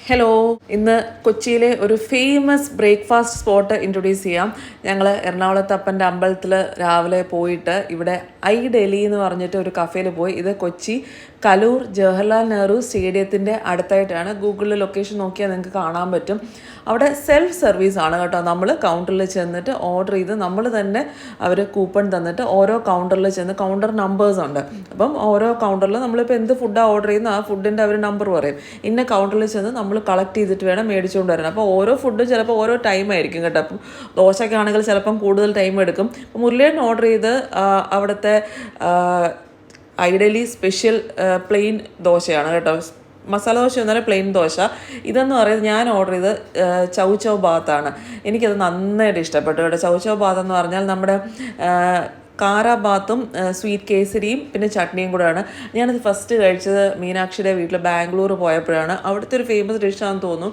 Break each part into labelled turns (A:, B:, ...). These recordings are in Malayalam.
A: ഹലോ, ഇന്ന് കൊച്ചിയിലെ ഒരു ഫേമസ് ബ്രേക്ക്ഫാസ്റ്റ് സ്പോട്ട് ഇൻട്രൊഡ്യൂസ് ചെയ്യാം. ഞങ്ങൾ എറണാകുളത്തപ്പൻ്റെ അമ്പലത്തിൽ രാവിലെ പോയിട്ട് ഇവിടെ ഐ ഡൽഹി എന്ന് പറഞ്ഞിട്ട് ഒരു കഫേയിൽ പോയി. ഇത് കൊച്ചി കലൂർ ജവഹർലാൽ നെഹ്റു സ്റ്റേഡിയത്തിൻ്റെ അടുത്തായിട്ടാണ്. ഗൂഗിളിൽ ലൊക്കേഷൻ നോക്കിയാൽ നിങ്ങൾക്ക് കാണാൻ പറ്റും. അവിടെ സെൽഫ് സർവീസ് ആണ് കേട്ടോ. നമ്മൾ കൗണ്ടറിൽ ചെന്നിട്ട് ഓർഡർ ചെയ്ത് നമ്മൾ തന്നെ അവർ കൂപ്പൺ തന്നിട്ട് ഓരോ കൗണ്ടറിൽ ചെന്ന് കൗണ്ടർ നമ്പേഴ്സ് ഉണ്ട്. അപ്പം ഓരോ കൗണ്ടറിൽ നമ്മളിപ്പോൾ എന്ത് ഫുഡാണ് ഓർഡർ ചെയ്യുന്നത് ആ ഫുഡിൻ്റെ അവർ നമ്പർ പറയും. ഇന്ന കൗണ്ടറിൽ ചെന്ന് നമ്മൾ കളക്ട് ചെയ്തിട്ട് വേണം മേടിച്ചുകൊണ്ട് വരാൻ. അപ്പോൾ ഓരോ ഫുഡും ചിലപ്പോൾ ഓരോ ടൈം ആയിരിക്കും കേട്ടോ. അപ്പം ദോശയ്ക്കാണെങ്കിൽ ചിലപ്പം കൂടുതൽ ടൈം എടുക്കും. അപ്പോൾ മുരളിയേട്ടൻ ഓർഡർ ചെയ്ത് അവിടുത്തെ ഐ ഡൽഹി സ്പെഷ്യൽ പ്ലെയിൻ ദോശയാണ് കേട്ടോ. മസാല ദോശ എന്നാലും പ്ലെയിൻ ദോശ. ഇതെന്ന് പറയുന്നത് ഞാൻ ഓർഡർ ചെയ്ത് ചൗ ചൗ ബാത്താണ്. എനിക്കത് നന്നായിട്ട് ഇഷ്ടപ്പെട്ടു കേട്ടോ. ചൗ ചൗ ബാത്ത് എന്ന് പറഞ്ഞാൽ നമ്മുടെ കാര ബാത്തും സ്വീറ്റ് കേസരിയും പിന്നെ ചട്നിയും കൂടെയാണ്. ഞാനത് ഫസ്റ്റ് കഴിച്ചത് മീനാക്ഷിയുടെ വീട്ടിൽ ബാംഗ്ലൂർ പോയപ്പോഴാണ്. അവിടുത്തെ ഒരു ഫേമസ് ഡിഷാണെന്ന് തോന്നുന്നു.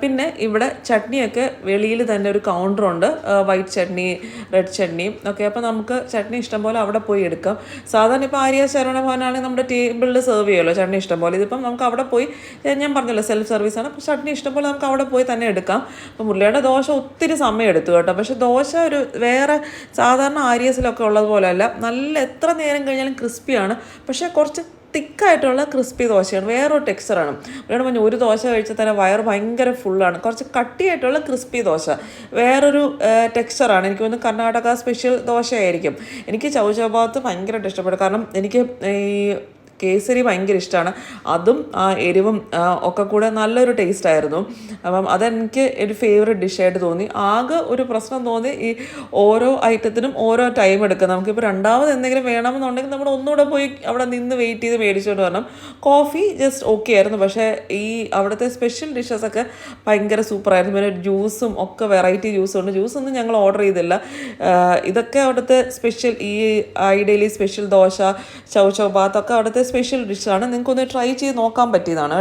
A: പിന്നെ ഇവിടെ ചട്നിയൊക്കെ വെളിയിൽ തന്നെ ഒരു കൗണ്ടറുണ്ട്, വൈറ്റ് ചട്നി റെഡ് ചട്നിയും ഒക്കെ. അപ്പോൾ നമുക്ക് ചട്നി ഇഷ്ടംപോലെ അവിടെ പോയി എടുക്കാം. സാധാരണ ഇപ്പോൾ ആര്യ ശരവണ ഭവനാണെങ്കിൽ നമ്മുടെ ടേബിളിൽ സെർവ് ചെയ്യുമല്ലോ ചട്നി ഇഷ്ടംപോലെ. ഇതിപ്പം നമുക്ക് അവിടെ പോയി, ഞാൻ പറഞ്ഞല്ലോ സെൽഫ് സർവീസാണ്, അപ്പോൾ ചട്നി ഇഷ്ടംപോലെ നമുക്ക് അവിടെ പോയി തന്നെ എടുക്കാം. അപ്പോൾ മുരളിയുടെ ദോശ ഒത്തിരി സമയം എടുത്തു കേട്ടോ. പക്ഷേ ദോശ ഒരു വേറെ സാധാരണ ആര്യസിലൊക്കെ ഉള്ളതുപോലെ അല്ല, നല്ല എത്ര നേരം കഴിഞ്ഞാലും ക്രിസ്പിയാണ്. പക്ഷേ കുറച്ച് തിക്കായിട്ടുള്ള ക്രിസ്പി ദോശയാണ്, വേറൊരു ടെക്സ്ചറാണ്. ഇവിടെ പറഞ്ഞാൽ ഒരു ദോശ കഴിച്ചാൽ തന്നെ വയറ് ഭയങ്കര ഫുള്ളാണ്. കുറച്ച് കട്ടിയായിട്ടുള്ള ക്രിസ്പി ദോശ, വേറൊരു ടെക്സ്ചറാണ്. എനിക്ക് തോന്നുന്നു കർണാടക സ്പെഷ്യൽ ദോശയായിരിക്കും. എനിക്ക് ചൗ ചൗ ബാത്ത് ഭയങ്കരമായിട്ട് ഇഷ്ടപ്പെട്ടു. കാരണം എനിക്ക് ഈ കേസരി ഭയങ്കര ഇഷ്ടമാണ്. അതും എരിവും ഒക്കെ കൂടെ നല്ലൊരു ടേസ്റ്റ് ആയിരുന്നു. അപ്പം അതെനിക്ക് ഒരു ഫേവറേറ്റ് ഡിഷായിട്ട് തോന്നി. ആകെ ഒരു പ്രശ്നം തോന്നി, ഈ ഓരോ ഐറ്റത്തിനും ഓരോ ടൈം എടുക്കും. നമുക്കിപ്പോൾ രണ്ടാമത് എന്തെങ്കിലും വേണമെന്നുണ്ടെങ്കിൽ നമ്മൾ ഒന്നുകൂടെ പോയി അവിടെ നിന്ന് വെയിറ്റ് ചെയ്ത് മേടിച്ചുകൊണ്ട് വരണം. കോഫി ജസ്റ്റ് ഓക്കെ ആയിരുന്നു. പക്ഷേ ഈ അവിടുത്തെ സ്പെഷ്യൽ ഡിഷസൊക്കെ ഭയങ്കര സൂപ്പറായിരുന്നു. പിന്നെ ജ്യൂസും ഒക്കെ വെറൈറ്റി ജ്യൂസുണ്ട്. ജ്യൂസൊന്നും ഞങ്ങൾ ഓർഡർ ചെയ്തില്ല. ഇതൊക്കെ അവിടുത്തെ സ്പെഷ്യൽ, ഈ ഐ ഡൽഹി സ്പെഷ്യൽ ദോശ, ചൗ ചൗ ബാത്ത് ഒക്കെ അവിടുത്തെ സ്പെഷ്യൽ ഡിഷാണ്. നിങ്ങൾക്കൊന്ന് ട്രൈ ചെയ്ത് നോക്കാൻ പറ്റിയതാണ്.